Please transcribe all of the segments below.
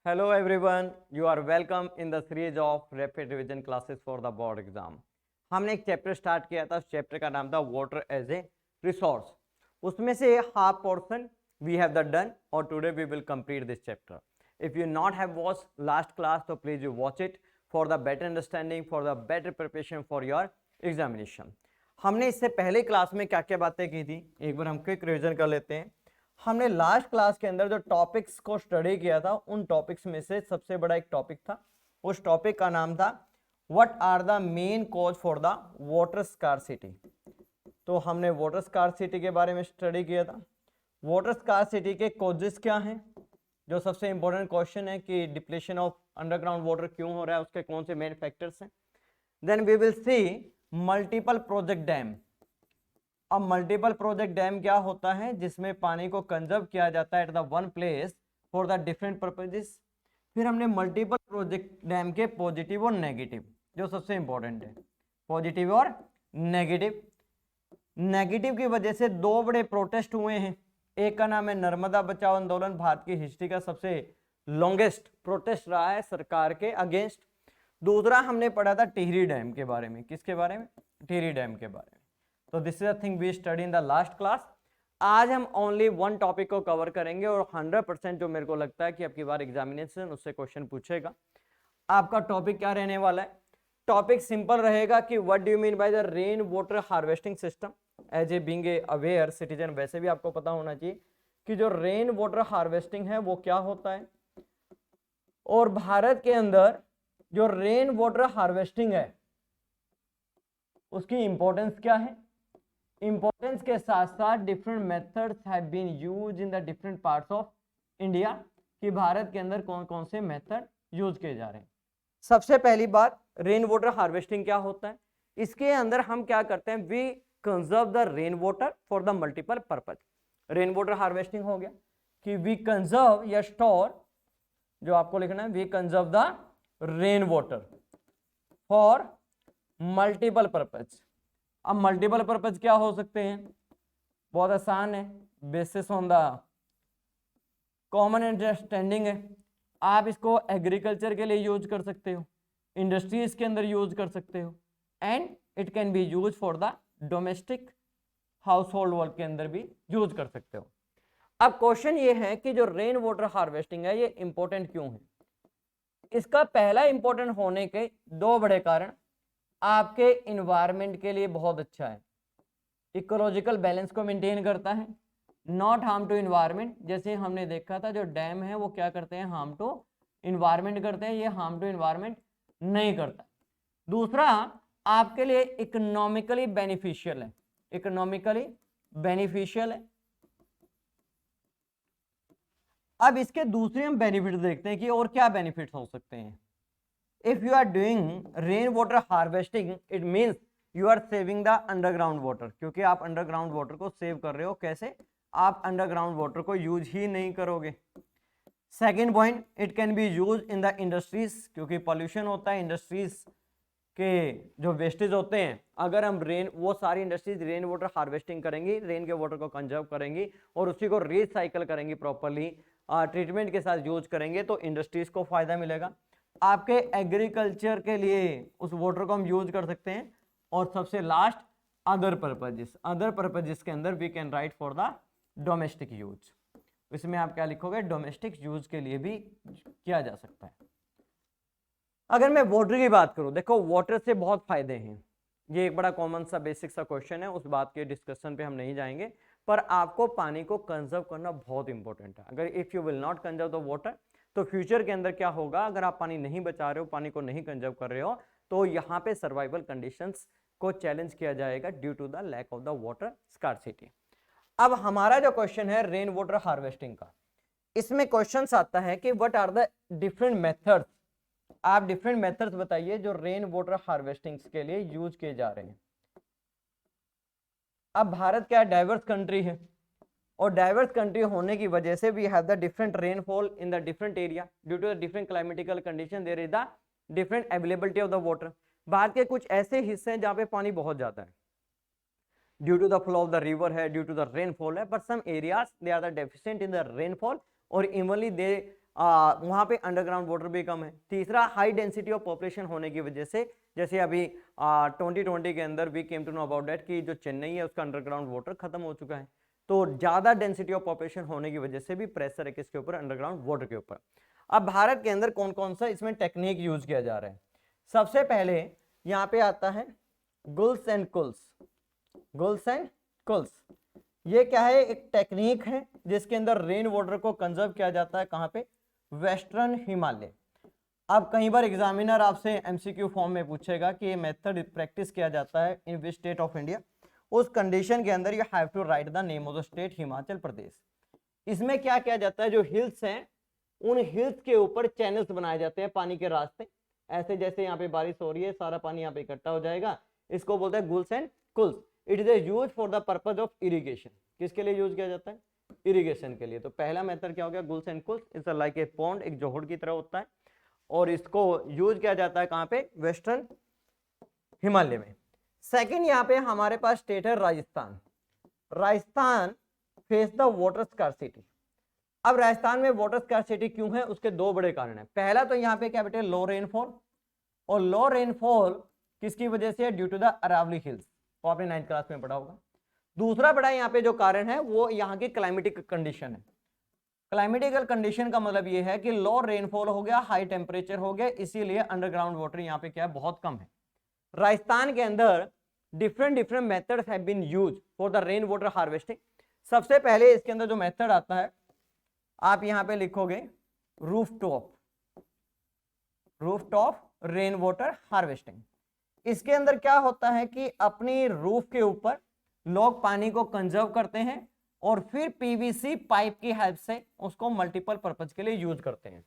Hello everyone, you are welcome in the series of rapid revision classes for the board exam. हमने एक chapter start किया था, उस chapter का नाम था वाटर एज ए रिसोर्स. उसमें से half portion we have the done और today we will complete this chapter. If you not have watch last class तो please you watch it for the better understanding, for the better preparation for your examination. हमने इससे पहले class में क्या क्या बातें की थी, एक बार हम क्विक रिविजन कर लेते हैं. हमने लास्ट क्लास के अंदर जो टॉपिक्स को स्टडी किया था, उन टॉपिक्स में से सबसे बड़ा एक टॉपिक था, उस टॉपिक का नाम था what are the main cause for the water scarcity. तो हमने वाटर स्कार्सिटी के बारे में स्टडी किया था. वाटर स्कार्सिटी के कॉजेस क्या हैं, जो सबसे इंपॉर्टेंट क्वेश्चन है कि डिप्लेशन ऑफ अंडरग्राउंड वाटर क्यों हो रहा है, उसके कौन से मेन फैक्टर्स हैं. Then we will see multiple project dam. अब मल्टीपल प्रोजेक्ट डैम क्या होता है, जिसमें पानी को कंजर्व किया जाता है at the one place for the different purposes. फिर हमने मल्टीपल प्रोजेक्ट डैम के पॉजिटिव और नेगेटिव, जो सबसे इंपॉर्टेंट है, पॉजिटिव और नेगेटिव. नेगेटिव की वजह से दो बड़े प्रोटेस्ट हुए हैं. एक का नाम है नर्मदा बचाओ आंदोलन, भारत की हिस्ट्री का सबसे लॉन्गेस्ट प्रोटेस्ट रहा है सरकार के अगेंस्ट. दूसरा हमने पढ़ा था टिहरी डैम के बारे में. किसके बारे में? टिहरी डैम के बारे में. तो this is the thing we study in the last class. आज हम ओनली वन टॉपिक को कवर करेंगे और 100% जो मेरे को लगता है कि आपकी बार एग्जामिनेशन उससे क्वेश्चन पूछेगा. आपका टॉपिक क्या रहने वाला है? टॉपिक सिंपल रहेगा कि what do you mean by the rain water harvesting system. As a being a aware citizen वैसे भी आपको पता होना चाहिए कि जो रेन वाटर हार्वेस्टिंग है वो क्या होता है, और भारत के अंदर जो रेन वाटर हार्वेस्टिंग है उसकी इंपॉर्टेंस क्या है. इंपॉर्टेंस के साथ साथ different methods have been used in the different parts of India, कि भारत के अंदर कौन कौन से मेथड यूज किए जा रहे हैं. सबसे पहली बात, रेन वाटर हार्वेस्टिंग क्या होता है. इसके अंदर हम क्या करते हैं, we conserve the rain water for the multiple purpose. Rain water harvesting हो गया कि वी कंजर्व या स्टोर, जो आपको लिखना है, we conserve the rain water for multiple purpose. अब मल्टीपल पर्पज क्या हो सकते हैं, बहुत आसान है, basis on the common understanding है. आप इसको एग्रीकल्चर के लिए यूज कर सकते हो, इंडस्ट्रीज के अंदर यूज कर सकते हो, and it can be use for the domestic house hold work के अंदर भी यूज कर सकते हो. अब क्वेश्चन ये है कि जो रेन वाटर हार्वेस्टिंग है ये इंपॉर्टेंट क्यों है. इसका पहला इंपॉर्टेंट होने के दो बड़े कारण. आपके इन्वायरमेंट के लिए बहुत अच्छा है, इकोलॉजिकल बैलेंस को मेंटेन करता है, नॉट हार्म टू इन्वायरमेंट. जैसे हमने देखा था जो डैम है वो क्या करते हैं, हार्म टू इन्वायरमेंट करते हैं, ये हार्म टू इन्वायरमेंट नहीं करता. दूसरा, आपके लिए इकोनॉमिकली बेनिफिशियल है, इकोनॉमिकली बेनिफिशियल है. अब इसके दूसरे हम बेनिफिट देखते हैं कि और क्या बेनिफिट्स हो सकते हैं. If you are doing rainwater harvesting, it means you are saving the underground water, क्योंकि आप अंडरग्राउंड वाटर को सेव कर रहे हो. कैसे? आप अंडरग्राउंड वाटर को यूज ही नहीं करोगे. Second point, it can be use in the industries, क्योंकि पॉल्यूशन होता है, इंडस्ट्रीज के जो वेस्टेज होते हैं, अगर हम वो सारी इंडस्ट्रीज रेन वाटर हार्वेस्टिंग करेंगी, रेन के वाटर को कंजर्व करेंगी और उसी को रिसाइकल करेंगी, प्रॉपरली ट्रीटमेंट के साथ यूज करेंगे, तो इंडस्ट्रीज को फायदा मिलेगा. आपके एग्रीकल्चर के लिए उस वाटर को हम यूज कर सकते हैं. और सबसे last, other purposes. Other purposes के अंदर we can write for the domestic use. इसमें आप क्या लिखोगे, डोमेस्टिक यूज के लिए भी किया जा सकता है. अगर मैं वाटर की बात करूं, देखो वाटर से बहुत फायदे हैं. ये एक बड़ा कॉमन सा बेसिक सा क्वेश्चन है, उस बात के डिस्कशन पे हम नहीं जाएंगे, पर आपको पानी को कंजर्व करना बहुत इंपॉर्टेंट है. अगर if you will not conserve the water, तो फ्यूचर के अंदर क्या होगा, अगर आप पानी नहीं बचा रहे हो, पानी को नहीं कंजर्व कर रहे हो, तो यहाँ पे सर्वाइवल कंडीशंस को चैलेंज किया जाएगा due to the lack of the water scarcity. अब हमारा जो क्वेश्चन है रेन वाटर हार्वेस्टिंग का, इसमें क्वेश्चंस आता है कि what are the different methods. आप डिफरेंट मेथड्स बताइए जो रेन वाटर हार्वेस्टिंग के लिए यूज किए जा रहे हैं. अब भारत क्या डाइवर्स कंट्री है, और डाइवर्स कंट्री होने की वजह से we have the different rainfall in the different area. Due to the different climatical condition there is the different availability of the water. Bharat के कुछ ऐसे हिस्से हैं जहां पे पानी बहुत ज्यादा है, due to the flow of the river है, ड्यू टू द रेनफॉल है, but some areas they are the deficient in the rainfall, और इवनली दे वहाँ पे अंडरग्राउंड वाटर भी कम है। तीसरा, हाई डेंसिटी ऑफ पॉपुलेशन होने की वजह से, जैसे अभी 2020 के अंदर we came to know about that कि जो चेन्नई है उसका अंडरग्राउंड वाटर खत्म हो चुका है। तो ज़्यादा डेंसिटी ऑफ पॉपुलेशन होने की वजह से भी प्रेशर है किसके ऊपर, अंडरग्राउंड वाटर के ऊपर। अब भारत के अंदर कौन कौन सा इसमें टेक्निक यूज किया जा रहा है। सबसे पहले यहाँ पे आता है गुल्स एंड कुल्स। गुल्स एंड कुल्स ये क्या है, एक टेक्निक है जिसके अंदर रेन वाटर को कंजर्व किया जाता है। कहाँ पे, वेस्टर्न हिमालय। अब कई बार एग्जामिनर आपसे एमसीक्यू फॉर्म में पूछेगा कि ये मेथड प्रैक्टिस किया जाता है in which state of India. उस कंडीशन के अंदर you have to write the name of the state, Himachal Pradesh. इसमें क्या किया जाता है, जो हिल्स हैं उन हिल्स के ऊपर चैनल्स बनाए जाते हैं पानी के रास्ते। ऐसे जैसे यहाँ पे बारिश हो रही है, सारा पानी यहाँ पे इकट्ठा हो जाएगा, इसको बोलते हैं guls and kuls. It is use for the purpose of irrigation. किसके लिए यूज किया जाता है, इरिगेशन के लिए। तो पहला मेथड क्या हो गया, guls and kuls. It's like a pond, एक जोहड़ की तरह होता है, और इसको यूज किया जाता है कहाँ पे, वेस्टर्न हिमालय में। सेकंड, यहाँ पे हमारे पास स्टेट है Rajasthan. Rajasthan face the water scarcity. अब राजस्थान में वाटर स्कार्सिटी क्यों है, उसके दो बड़े कारण है। पहला तो यहाँ पे क्या बेटे, लो रेनफॉल, और लो रेनफॉल किसकी वजह से है, due to the Aravalli hills, तो आपने 9th क्लास में पढ़ा होगा। दूसरा बड़ा यहाँ पे जो कारण है वो यहाँ की क्लाइमेटिक कंडीशन है। क्लाइमेटिकल कंडीशन का मतलब ये है कि लो रेनफॉल हो गया, हाई टेम्परेचर हो गया, इसीलिए अंडरग्राउंड वाटर यहाँ पे क्या है, बहुत कम है। राजस्थान के अंदर different methods have been used for the rain water harvesting. सबसे पहले इसके अंदर जो मेथड आता है, आप यहाँ पे लिखोगे रूफटॉप रेन वाटर हार्वेस्टिंग। इसके अंदर क्या होता है कि अपनी रूफ के ऊपर लोग पानी को कंजर्व करते हैं और फिर पीवीसी पाइप की हेल्प से उसको मल्टीपल पर्पज के लिए यूज करते हैं।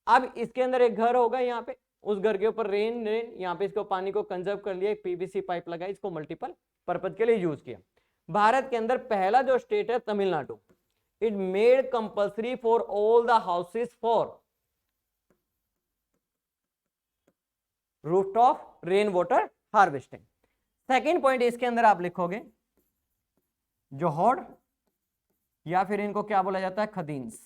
अब इसके अंदर एक घर होगा, यहाँ पे उस घर के ऊपर रेन यहाँ पे इसको पानी को कंजर्व कर लिया, एक पीवीसी पाइप लगाई, इसको मल्टीपल पर्पज के लिए यूज किया। भारत के अंदर पहला जो स्टेट है Tamil Nadu, it made compulsory for all the houses for rooftop rain water harvesting. Second point इसके अंदर आप लिखोगे जोहड़, या फिर इनको क्या बोला जाता है, खदीन्स।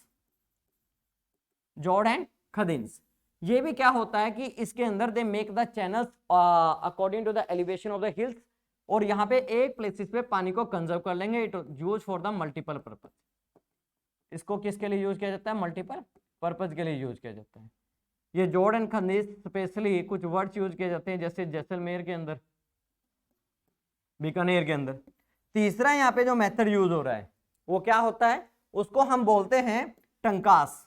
जोहड़ एंड खदीन्स, ये भी क्या होता है कि इसके अंदर they make the channels according to the elevation of the hills, और यहाँ पे एक प्लेसेस पे पानी को कंजर्व कर लेंगे। It use for the multiple purpose. इसको किसके लिए यूज किया जाता है, मल्टीपल पर्पज के लिए यूज किया जाता है। ये जोहड़ एंड खदीन्स स्पेशली कुछ वर्ड्स यूज किए जाते हैं, जैसे जैसलमेर के अंदर, बीकानेर के अंदर। तीसरा यहाँ पे जो मेथड यूज हो रहा है वो क्या होता है, उसको हम बोलते हैं टंकास।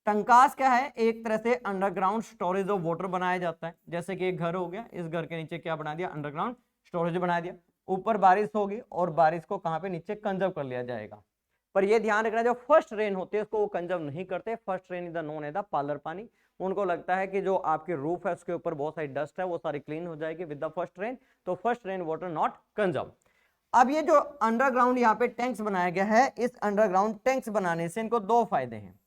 टंकास क्या है, एक तरह से अंडरग्राउंड स्टोरेज ऑफ वाटर बनाया जाता है। जैसे कि एक घर हो गया, इस घर के नीचे क्या बना दिया, अंडरग्राउंड स्टोरेज बना दिया। ऊपर बारिश होगी और बारिश को कहाँ पे, नीचे कंजर्व कर लिया जाएगा। पर ये ध्यान रखना, जो फर्स्ट रेन होती है उसको वो कंजर्व नहीं करते। First rain is the known as the Palar pani. उनको लगता है कि जो आपकी रूफ है उसके ऊपर बहुत सारी डस्ट है, वो सारी क्लीन हो जाएगी विद द फर्स्ट रेन, तो first rain water not conserve. अब ये जो अंडरग्राउंड यहाँ पे टैंक्स बनाया गया है, इस अंडरग्राउंड टैंक्स बनाने से इनको दो फायदे हैं।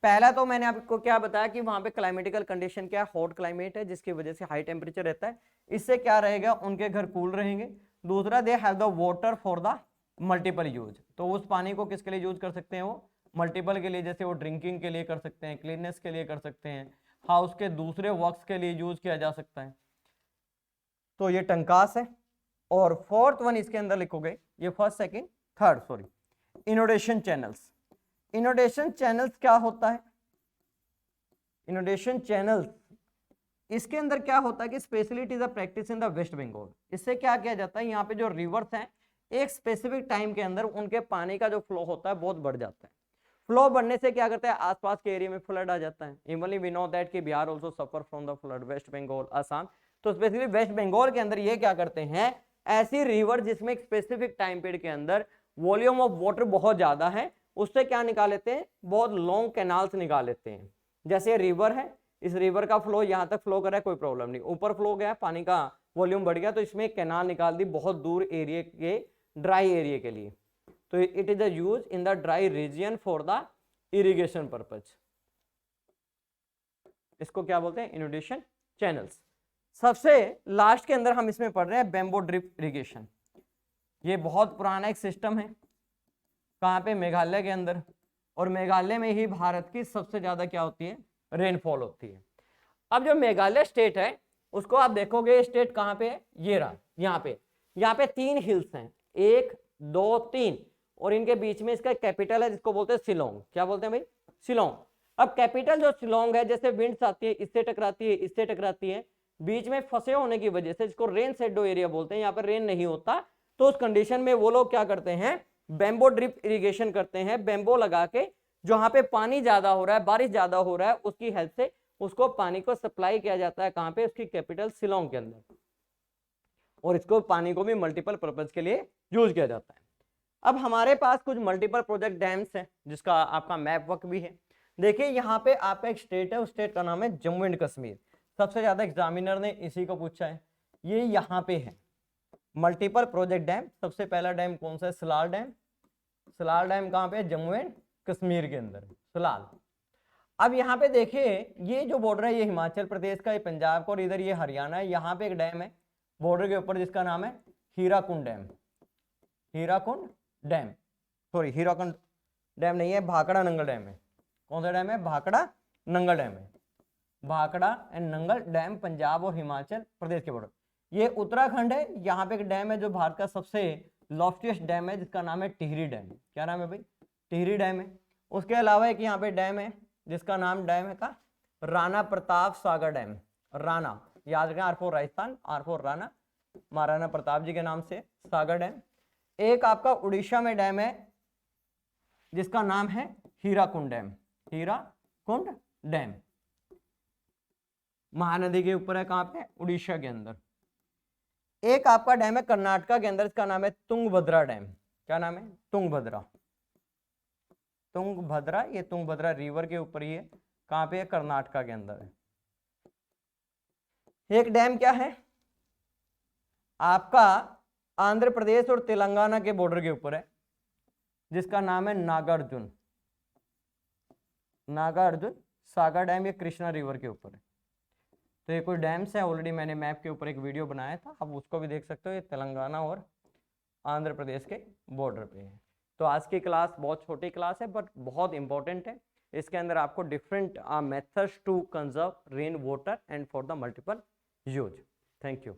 पहला तो मैंने आपको क्या बताया कि वहां पे क्लाइमेटिकल कंडीशन क्या है, हॉट क्लाइमेट है, जिसकी वजह से हाई टेम्परेचर रहता है। इससे क्या रहेगा, उनके घर कूल रहेंगे। दूसरा, they have the water for the multiple use, तो उस पानी को किसके लिए यूज कर सकते हैं, वो मल्टीपल के लिए, जैसे वो ड्रिंकिंग के लिए कर सकते हैं, क्लीननेस के लिए कर सकते हैं, हाउस के दूसरे वर्क्स के लिए यूज किया जा सकता है। तो ये टंकास है। और फोर्थ वन इसके अंदर लिखोगे, ये first second third sorry, inundation channels. Inundation channels क्या होता है, इनोडेशन चैनल्स इसके अंदर क्या होता है कि specially it is a practice in the West Bengal. इससे क्या किया जाता है, यहाँ पे जो रिवर्स हैं एक स्पेसिफिक टाइम के अंदर उनके पानी का जो फ्लो होता है बहुत बढ़ जाता है। फ्लो बढ़ने से क्या करता है, आसपास के एरिया में फ्लड आ जाता है। इवनली वी नो दैट कि Bihar also suffer from the flood, West Bengal, Assam. तो स्पेसिफिकली वेस्ट बंगाल के अंदर ये क्या करते हैं, ऐसी रिवर जिसमें एक स्पेसिफिक टाइम पीरियड के अंदर वॉल्यूम ऑफ वाटर बहुत ज्यादा है, उससे क्या निकाल लेते हैं, बहुत लॉन्ग कैनाल्स निकाल लेते हैं। जैसे रिवर है, इस रिवर का फ्लो यहाँ तक फ्लो कर रहा है, कोई प्रॉब्लम नहीं, ऊपर फ्लो गया, पानी का वॉल्यूम बढ़ गया, तो इसमें एक कैनाल निकाल दी बहुत दूर एरिया के, ड्राई एरिया के लिए। तो it is use in the dry region for the irrigation purpose. इसको क्या बोलते हैं, इनोडेशन चैनल्स। सबसे लास्ट के अंदर हम इसमें पढ़ रहे हैं बेम्बो ड्रिप इरिगेशन। ये बहुत पुराना एक सिस्टम है, कहाँ पे, मेघालय के अंदर। और मेघालय में ही भारत की सबसे ज्यादा क्या होती है, रेनफॉल होती है। अब जो मेघालय स्टेट है उसको आप देखोगे, स्टेट कहाँ पे है, ये रहा, यहाँ पे 3 हिल्स हैं, 1 2 3, और इनके बीच में इसका कैपिटल है जिसको बोलते हैं शिलोंग। क्या बोलते हैं भाई, शिलोंग। अब कैपिटल जो शिलोंग है, जैसे विंड्स आती है, इससे टकराती है, इससे टकराती है, बीच में फंसे होने की वजह से, जिसको रेन शेडो एरिया बोलते हैं, यहाँ पर रेन नहीं होता, तो उस कंडीशन में वो लोग क्या करते हैं, बेम्बो ड्रिप इरिगेशन करते हैं, बेम्बो लगा के, जहां पे पानी ज्यादा हो रहा है, बारिश ज्यादा हो रहा है, उसकी हेल्प से उसको पानी को सप्लाई किया जाता है, कहां पे, उसकी कैपिटल शिलोंग के अंदर, और इसको पानी को भी मल्टीपल पर्पज के लिए यूज किया जाता है। अब हमारे पास कुछ मल्टीपल प्रोजेक्ट डैम्स है जिसका आपका मैप वर्क भी है। देखिए यहाँ पे आपका एक स्टेट है, उस स्टेट का नाम है जम्मू एंड कश्मीर। सबसे ज्यादा एग्जामिनर ने इसी को पूछा है। ये यहाँ पे है मल्टीपल प्रोजेक्ट डैम। सबसे पहला डैम कौन सा है, सलाल डैम। सलाल डैम कहाँ पे है, जम्मू एंड कश्मीर के अंदर, सलाल। अब यहाँ पे देखिए ये जो बॉर्डर है, ये हिमाचल प्रदेश का, ये पंजाब का, और इधर ये हरियाणा है। यहाँ पे एक डैम है बॉर्डर के ऊपर जिसका नाम है Hirakud dam. Hirakud dam, sorry Hirakud dam नहीं है, भाखड़ा नंगल डैम है। कौन सा डैम है, भाखड़ा नंगल डैम है। भाखड़ा एंड नंगल डैम पंजाब और हिमाचल प्रदेश के बॉर्डर। ये उत्तराखंड है। यहाँ पे एक डैम है जो भारत का सबसे लॉफ्टिएस्ट डैम है जिसका नाम है टिहरी डैम। क्या नाम है भाई, टिहरी डैम है। उसके अलावा एक यहाँ पे डैम है जिसका नाम डैम है का राणा प्रताप सागर डैम। राणा याद रखें, R for Rajasthan, R for Rana, Maharana Pratap ji के नाम से सागर डैम। एक आपका उड़ीसा में डैम है जिसका नाम है हीराकुंड डैम। हीराकुंड डैम महानदी के ऊपर है, कहां पे, उड़ीसा के अंदर। एक आपका डैम है कर्नाटका के अंदर, इसका नाम है तुंगभद्रा डैम। क्या नाम है, तुंगभद्रा। तुंगभद्रा, ये तुंगभद्रा रिवर के ऊपर ही है, कहां पे है, कर्नाटका के अंदर है। एक डैम क्या है आपका आंध्र प्रदेश और तेलंगाना के बॉर्डर के ऊपर है जिसका नाम है नागार्जुन। नागार्जुन सागर डैम, ये कृष्णा रिवर के ऊपर है। तो ये कोई डैम्स है, ऑलरेडी मैंने मैप के ऊपर एक वीडियो बनाया था, आप उसको भी देख सकते हो। ये तेलंगाना और आंध्र प्रदेश के बॉर्डर पे है। तो आज की क्लास बहुत छोटी क्लास है बट बहुत इंपॉर्टेंट है। इसके अंदर आपको different methods to conserve rain water and for the multiple use. Thank you.